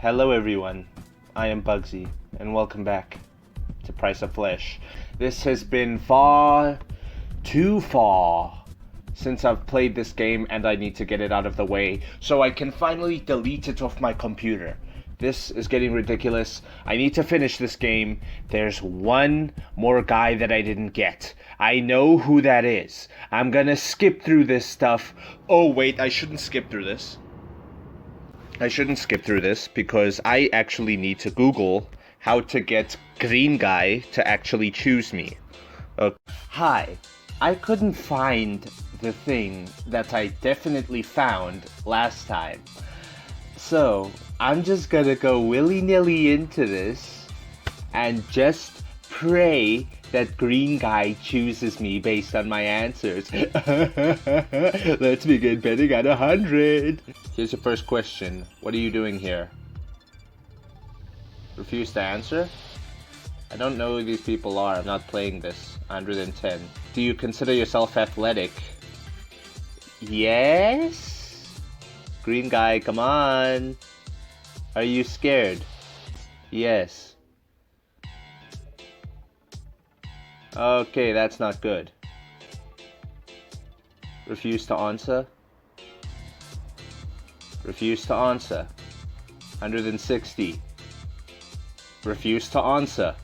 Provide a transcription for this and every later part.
Hello everyone, I am Bugsy, and welcome back to Price of Flesh. This has been far too far since I've played this game, and I need to get it out of the way so I can finally delete it off my computer. This is getting ridiculous. I need to finish this game. There's one more guy that I didn't get. I know who that is. I'm gonna skip through this stuff. Oh wait, I shouldn't skip through this. I shouldn't skip through this because I actually need to Google how to get green guy to actually choose me. Hi, I couldn't find the thing that I definitely found last time. So, I'm just gonna go willy-nilly into this and just pray that green guy chooses me based on my answers. Let's begin betting at 100. Here's your first question. What are you doing here? Refuse to answer? I don't know who these people are. I'm not playing this. 110. Do you consider yourself athletic? Yes? Green guy, come on. Are you scared? Yes. Okay, that's not good. Refuse to answer? Refuse to answer. 160. Refuse to answer.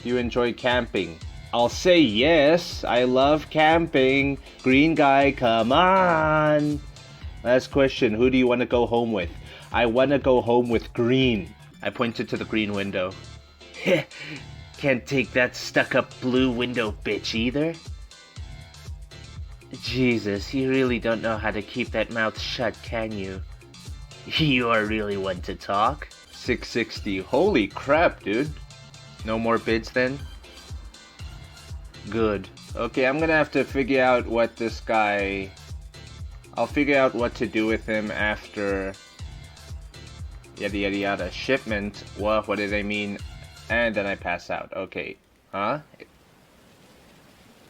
Do you enjoy camping? I'll say yes. I love camping. Green guy, come on. Last question. Who do you want to go home with? I want to go home with green. I pointed to the green window. Can't take that stuck-up blue window bitch either. Jesus, you really don't know how to keep that mouth shut, can you? You are really one to talk. 660. Holy crap, dude. No more bids then? Good. Okay, I'm gonna have to figure out what this guy... I'll figure out what to do with him after... Yada yada yada. Shipment. What do they mean? And then I pass out. Okay. Huh?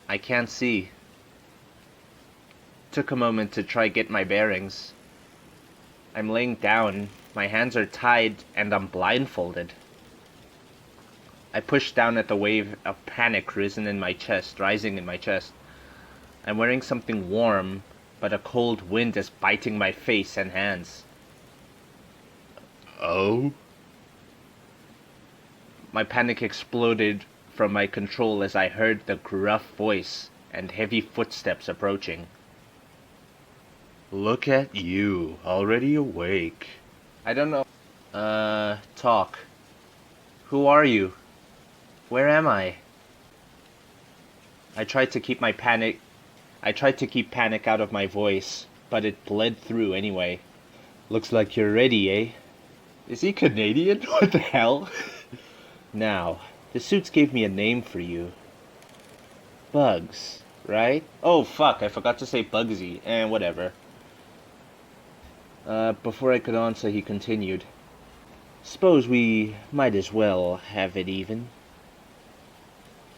I can't see. Took a moment to try get my bearings. I'm laying down. My hands are tied and I'm blindfolded. I pushed down at the wave of panic rising in my chest. I'm wearing something warm, but a cold wind is biting my face and hands. Oh? My panic exploded from my control as I heard the gruff voice and heavy footsteps approaching. Look at you, already awake. I don't know. Talk. Who are you? Where am I? I tried to keep panic out of my voice, but it bled through anyway. Looks like you're ready, eh? Is he Canadian? What the hell? Now, the suits gave me a name for you. Bugs, right? Oh fuck, I forgot to say Bugsy. Whatever. Before I could answer, he continued. Suppose we might as well have it even.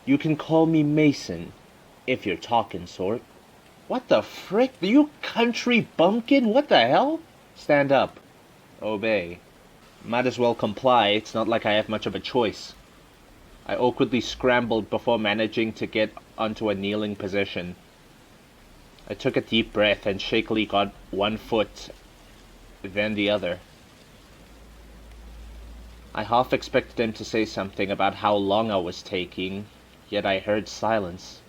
You can call me Mason, if you're talking sort. What the frick? Are you country bumpkin? What the hell? Stand up. Obey. Might as well comply, it's not like I have much of a choice. I awkwardly scrambled before managing to get onto a kneeling position. I took a deep breath and shakily got one foot, then the other. I half expected him to say something about how long I was taking, yet I heard silence.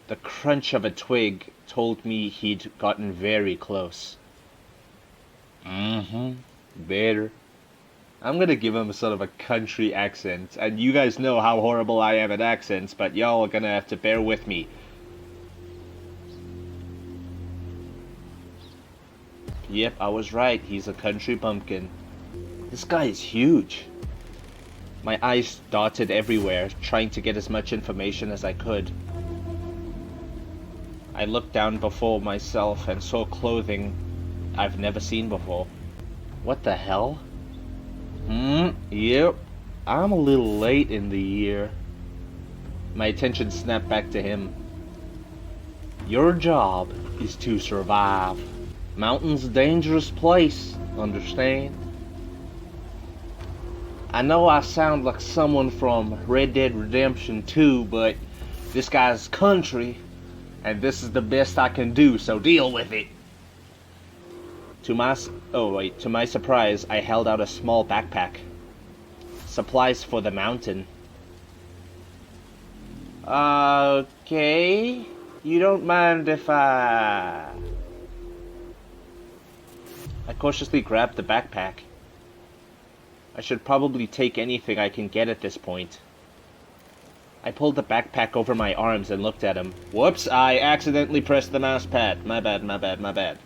The crunch of a twig told me he'd gotten very close. Better. I'm gonna give him a sort of a country accent, and you guys know how horrible I am at accents, but y'all are gonna have to bear with me. Yep, I was right, he's a country bumpkin. This guy is huge. My eyes darted everywhere, trying to get as much information as I could. I looked down before myself and saw clothing I've never seen before. What the hell? Yep. I'm a little late in the year. My attention snapped back to him. Your job is to survive. Mountain's a dangerous place. Understand? I know I sound like someone from Red Dead Redemption 2, but this guy's country, and this is the best I can do, so deal with it. To my surprise, I held out a small backpack. Supplies for the mountain. Okay. You don't mind if I cautiously grabbed the backpack. I should probably take anything I can get at this point. I pulled the backpack over my arms and looked at him. Whoops, I accidentally pressed the mouse pad. My bad.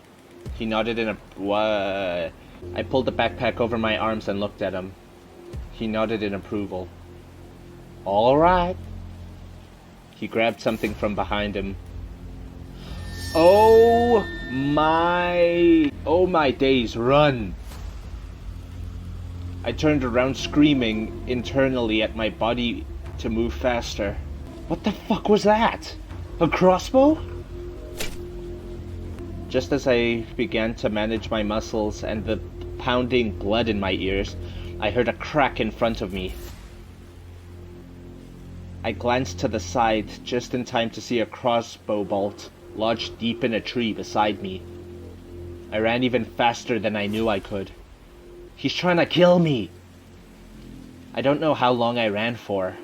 He nodded in a... What? I pulled the backpack over my arms and looked at him. He nodded in approval. Alright. He grabbed something from behind him. Oh my days, run! I turned around screaming internally at my body to move faster. What the fuck was that? A crossbow? Just as I began to manage my muscles and the pounding blood in my ears, I heard a crack in front of me. I glanced to the side just in time to see a crossbow bolt lodged deep in a tree beside me. I ran even faster than I knew I could. He's trying to kill me! I don't know how long I ran for.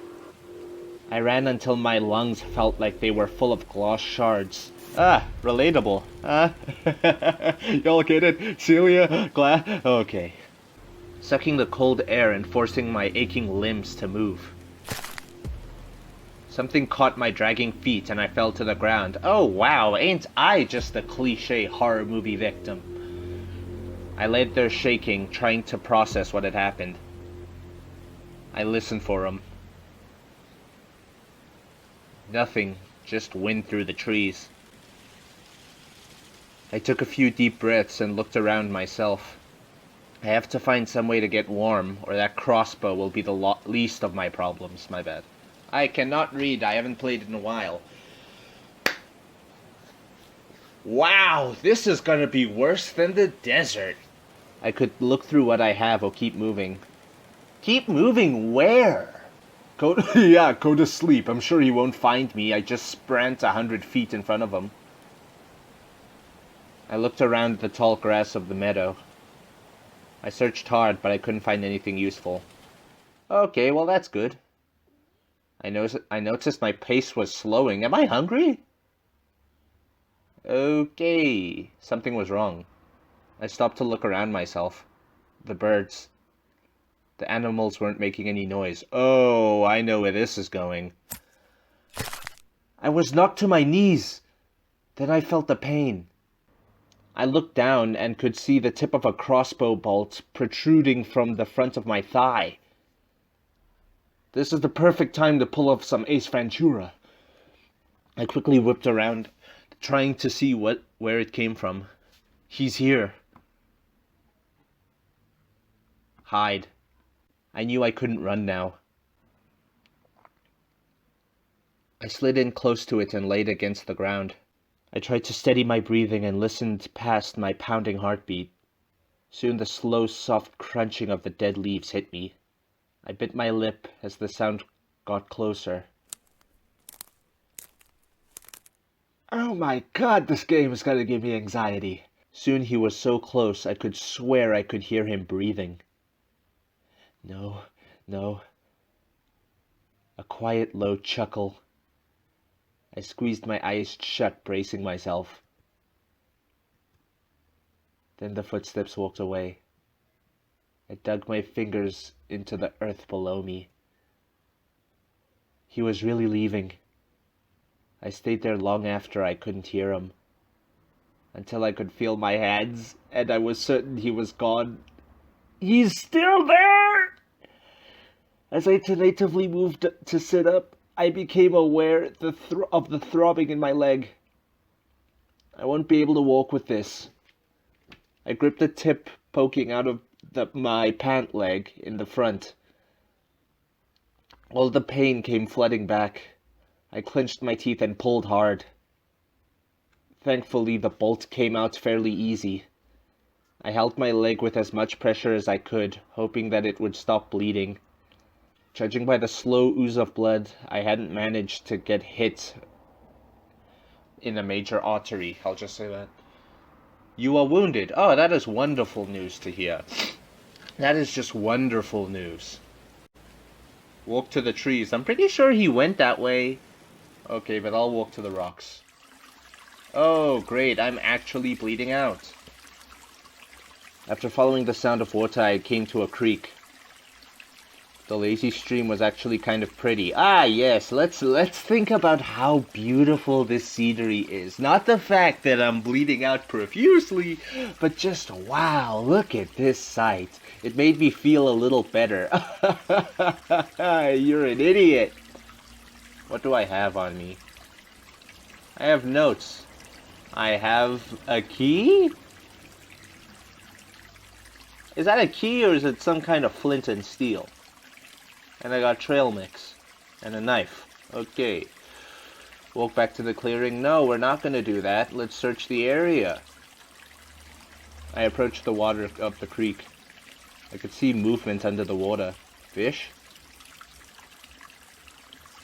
I ran until my lungs felt like they were full of glass shards. Ah, relatable. Y'all get it? Celia? Glass? Okay. Sucking the cold air and forcing my aching limbs to move. Something caught my dragging feet and I fell to the ground. Oh wow, ain't I just a cliche horror movie victim? I laid there shaking, trying to process what had happened. I listened for him. Nothing, just wind through the trees. I took a few deep breaths and looked around myself. I have to find some way to get warm, or that crossbow will be the least of my problems, my bad. I cannot read, I haven't played in a while. Wow, this is gonna be worse than the desert. I could look through what I have or keep moving. Keep moving where? Go to sleep. I'm sure he won't find me. I just sprint 100 feet in front of him. I looked around the tall grass of the meadow. I searched hard, but I couldn't find anything useful. Okay, well that's good. I noticed my pace was slowing. Am I hungry? Okay, something was wrong. I stopped to look around myself. The birds. The animals weren't making any noise. Oh, I know where this is going. I was knocked to my knees. Then I felt the pain. I looked down and could see the tip of a crossbow bolt protruding from the front of my thigh. This is the perfect time to pull off some Ace Ventura. I quickly whipped around, trying to see where it came from. He's here. Hide. I knew I couldn't run now. I slid in close to it and laid against the ground. I tried to steady my breathing and listened past my pounding heartbeat. Soon the slow, soft crunching of the dead leaves hit me. I bit my lip as the sound got closer. Oh my god, this game is gonna give me anxiety. Soon he was so close I could swear I could hear him breathing. No. A quiet, low chuckle. I squeezed my eyes shut, bracing myself. Then the footsteps walked away. I dug my fingers into the earth below me. He was really leaving. I stayed there long after I couldn't hear him. Until I could feel my hands, and I was certain he was gone. He's still there! As I tentatively moved to sit up, I became aware of the throbbing in my leg. I won't be able to walk with this. I gripped the tip poking out of my pant leg in the front. All the pain came flooding back. I clenched my teeth and pulled hard. Thankfully, the bolt came out fairly easy. I held my leg with as much pressure as I could, hoping that it would stop bleeding. Judging by the slow ooze of blood, I hadn't managed to get hit in a major artery. I'll just say that. You are wounded. Oh, that is wonderful news to hear. That is just wonderful news. Walk to the trees. I'm pretty sure he went that way. Okay, but I'll walk to the rocks. Oh, great. I'm actually bleeding out. After following the sound of water, I came to a creek. The lazy stream was actually kind of pretty. Ah, yes, let's think about how beautiful this scenery is. Not the fact that I'm bleeding out profusely, but just, wow, look at this sight. It made me feel a little better. You're an idiot. What do I have on me? I have notes. I have a key? Is that a key or is it some kind of flint and steel? And I got trail mix. And a knife. Okay. Walk back to the clearing. No, we're not going to do that. Let's search the area. I approached the water of the creek. I could see movement under the water. Fish?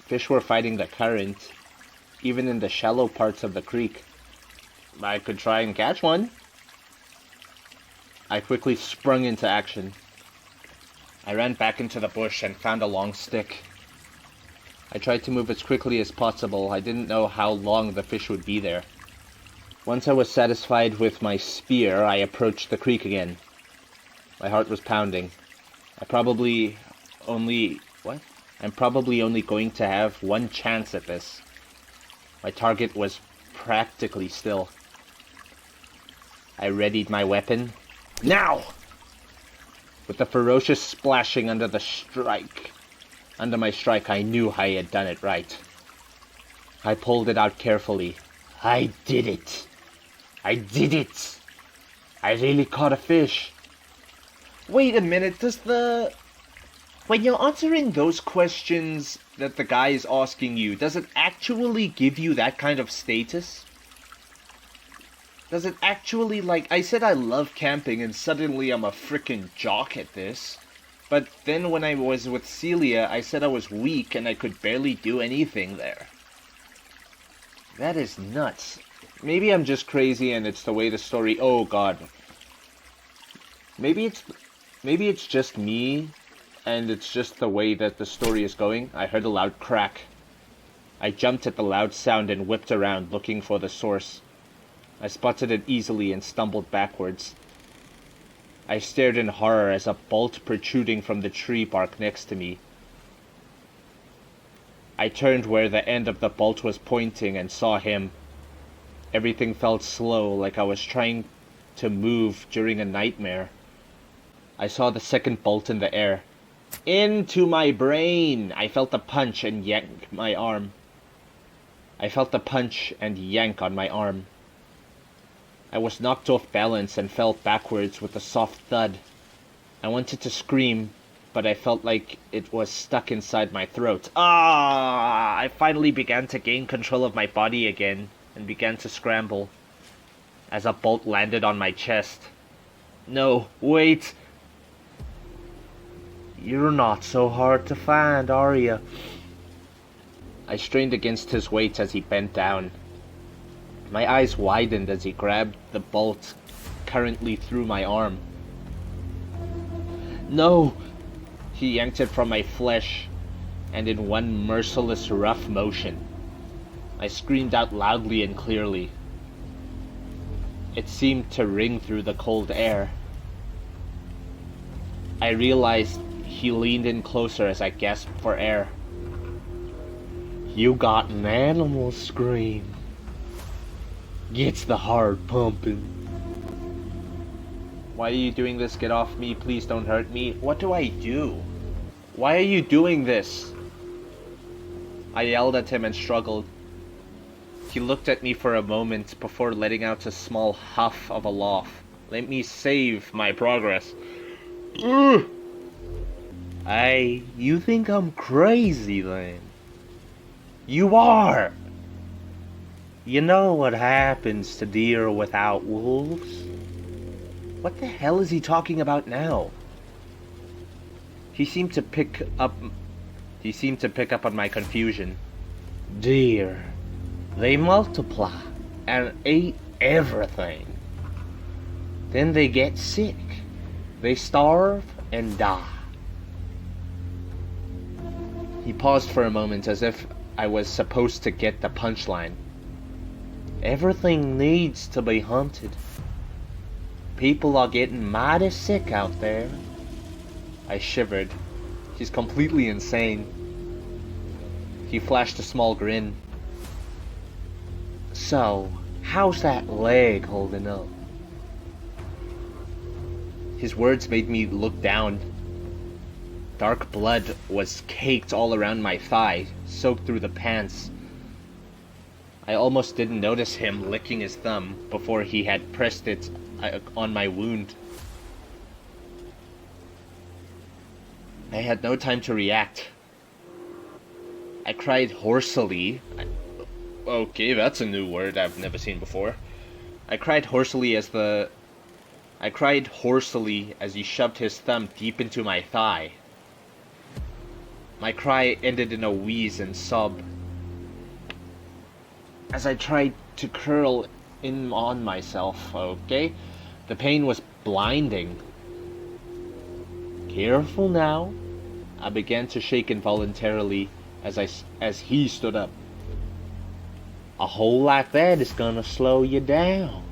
Fish were fighting the current, even in the shallow parts of the creek. I could try and catch one. I quickly sprung into action. I ran back into the bush and found a long stick. I tried to move as quickly as possible. I didn't know how long the fish would be there. Once I was satisfied with my spear, I approached the creek again. My heart was pounding. I'm probably only going to have one chance at this. My target was practically still. I readied my weapon. Now! With the ferocious splashing under my strike, I knew I had done it right. I pulled it out carefully. I did it! I did it! I really caught a fish. Wait a minute, when you're answering those questions that the guy is asking you, does it actually give you that kind of status? Does it actually, I said I love camping and suddenly I'm a frickin' jock at this. But then when I was with Celia, I said I was weak and I could barely do anything there. That is nuts. Maybe I'm just crazy and it's the way the story... Oh god. Maybe it's just me and it's just the way that the story is going. I heard a loud crack. I jumped at the loud sound and whipped around looking for the source. I spotted it easily and stumbled backwards. I stared in horror as a bolt protruding from the tree bark next to me. I turned where the end of the bolt was pointing and saw him. Everything felt slow, like I was trying to move during a nightmare. I saw the second bolt in the air. Into my brain! I felt the punch and yank my arm. I felt the punch and yank on my arm. I was knocked off balance and fell backwards with a soft thud. I wanted to scream, but I felt like it was stuck inside my throat. Ah! I finally began to gain control of my body again and began to scramble as a bolt landed on my chest. No, wait! You're not so hard to find, are you? I strained against his weight as he bent down. My eyes widened as he grabbed the bolt currently through my arm. No! He yanked it from my flesh, and in one merciless rough motion, I screamed out loudly and clearly. It seemed to ring through the cold air. I realized he leaned in closer as I gasped for air. You got an animal scream. Gets the heart pumping. Why are you doing this? Get off me. Please don't hurt me. What do I do? Why are you doing this? I yelled at him and struggled. He looked at me for a moment before letting out a small huff of a laugh. Let me save my progress. Ugh. You think I'm crazy then? You are! You know what happens to deer without wolves? What the hell is he talking about now? He seemed to pick up on my confusion. Deer. They multiply and eat everything. Then they get sick. They starve and die. He paused for a moment as if I was supposed to get the punchline. Everything needs to be hunted. People are getting mighty sick out there. I shivered. He's completely insane. He flashed a small grin. So, how's that leg holding up? His words made me look down. Dark blood was caked all around my thigh, soaked through the pants. I almost didn't notice him licking his thumb before he had pressed it on my wound. I had no time to react. I cried hoarsely. Okay, that's a new word I've never seen before. I cried hoarsely as he shoved his thumb deep into my thigh. My cry ended in a wheeze and sob. As I tried to curl in on myself, okay? The pain was blinding. Careful now. I began to shake involuntarily as he stood up. A hole like that is gonna slow you down.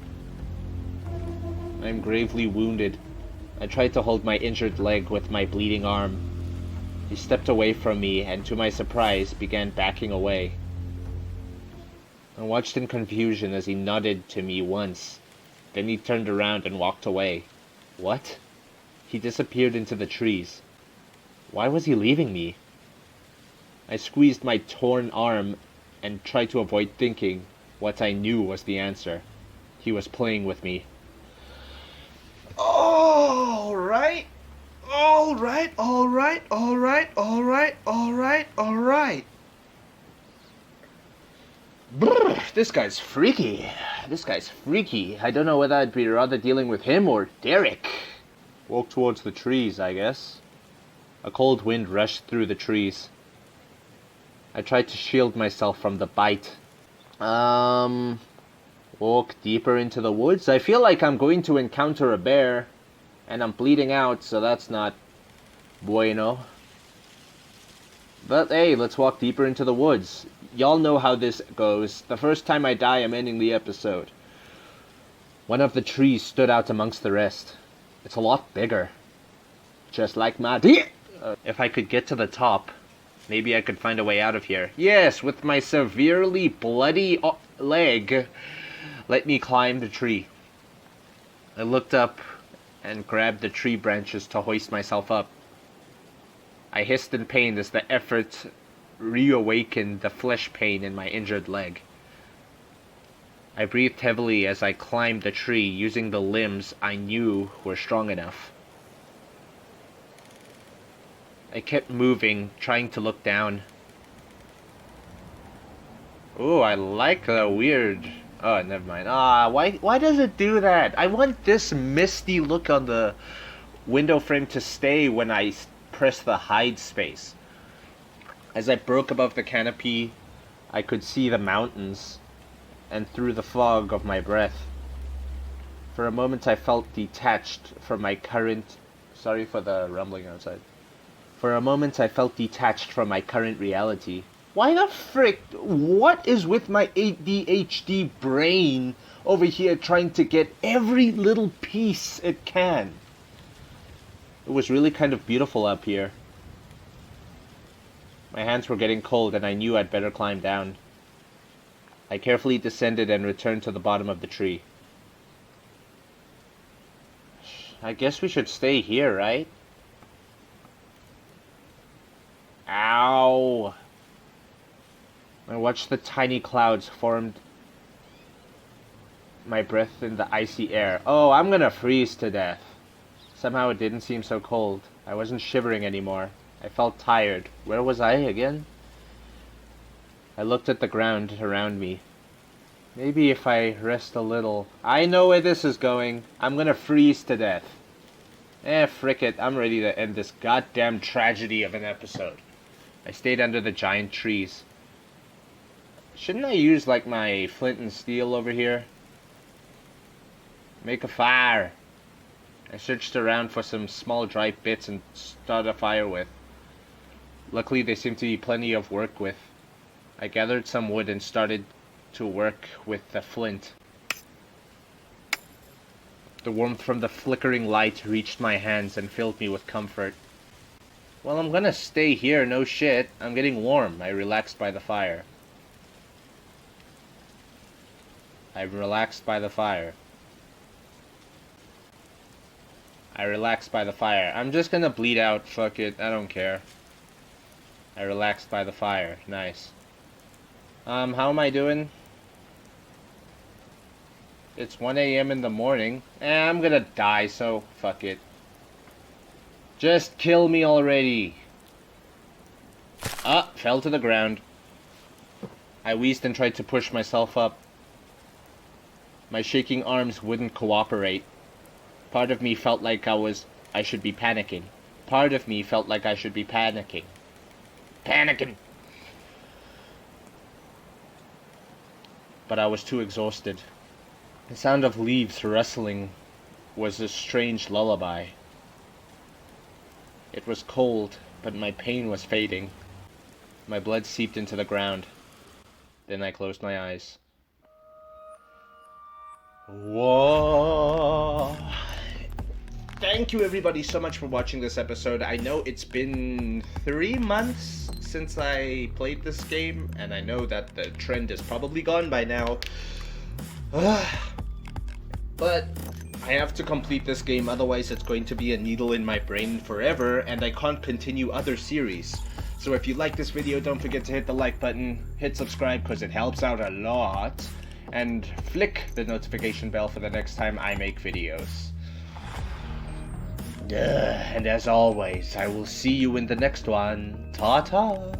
I'm gravely wounded. I tried to hold my injured leg with my bleeding arm. He stepped away from me and, to my surprise, began backing away. I watched in confusion as he nodded to me once. Then he turned around and walked away. What? He disappeared into the trees. Why was he leaving me? I squeezed my torn arm and tried to avoid thinking what I knew was the answer. He was playing with me. Alright. Brr, this guy's freaky. I don't know whether I'd be rather dealing with him or Derek. Walk towards the trees, I guess. A cold wind rushed through the trees. I tried to shield myself from the bite. Walk deeper into the woods. I feel like I'm going to encounter a bear. And I'm bleeding out, so that's not bueno. But hey, let's walk deeper into the woods. Y'all know how this goes. The first time I die, I'm ending the episode. One of the trees stood out amongst the rest. It's a lot bigger. Just like my deer. If I could get to the top, maybe I could find a way out of here. Yes, with my severely bloody leg. Let me climb the tree. I looked up and grabbed the tree branches to hoist myself up. I hissed in pain as the effort reawakened the flesh pain in my injured leg. I breathed heavily as I climbed the tree, using the limbs I knew were strong enough. I kept moving, trying to look down. Ooh, I like the weird... Oh, never mind. Why does it do that? I want this misty look on the window frame to stay when I press the hide space. As I broke above the canopy, I could see the mountains, and through the fog of my breath. For a moment I felt detached from my current... Sorry for the rumbling outside. For a moment I felt detached from my current reality. Why the frick? What is with my ADHD brain over here trying to get every little piece it can? It was really kind of beautiful up here. My hands were getting cold and I knew I'd better climb down. I carefully descended and returned to the bottom of the tree. I guess we should stay here, right? Ow! I watched the tiny clouds formed my breath in the icy air. Oh, I'm gonna freeze to death. Somehow it didn't seem so cold. I wasn't shivering anymore. I felt tired. Where was I again? I looked at the ground around me. Maybe if I rest a little. I know where this is going. I'm gonna freeze to death. Frick it. I'm ready to end this goddamn tragedy of an episode. I stayed under the giant trees. Shouldn't I use, like, my flint and steel over here? Make a fire. I searched around for some small dry bits and start a fire with. Luckily, there seemed to be plenty of work with. I gathered some wood and started to work with the flint. The warmth from the flickering light reached my hands and filled me with comfort. Well, I'm gonna stay here, no shit. I'm getting warm. I relaxed by the fire. I relaxed by the fire. I relaxed by the fire. I'm just gonna bleed out. Fuck it. I don't care. I relaxed by the fire. Nice. How am I doing? It's 1 a.m. in the morning. I'm gonna die, so fuck it. Just kill me already. Fell to the ground. I wheezed and tried to push myself up. My shaking arms wouldn't cooperate. Part of me felt like I should be panicking. Part of me felt like I should be panicking. Panicking! But I was too exhausted. The sound of leaves rustling was a strange lullaby. It was cold, but my pain was fading. My blood seeped into the ground. Then I closed my eyes. Whoa! Thank you everybody so much for watching this episode. I know it's been 3 months since I played this game, and I know that the trend is probably gone by now. But I have to complete this game, otherwise it's going to be a needle in my brain forever, and I can't continue other series. So if you like this video, don't forget to hit the like button, hit subscribe because it helps out a lot, and flick the notification bell for the next time I make videos. And as always, I will see you in the next one. Ta-ta!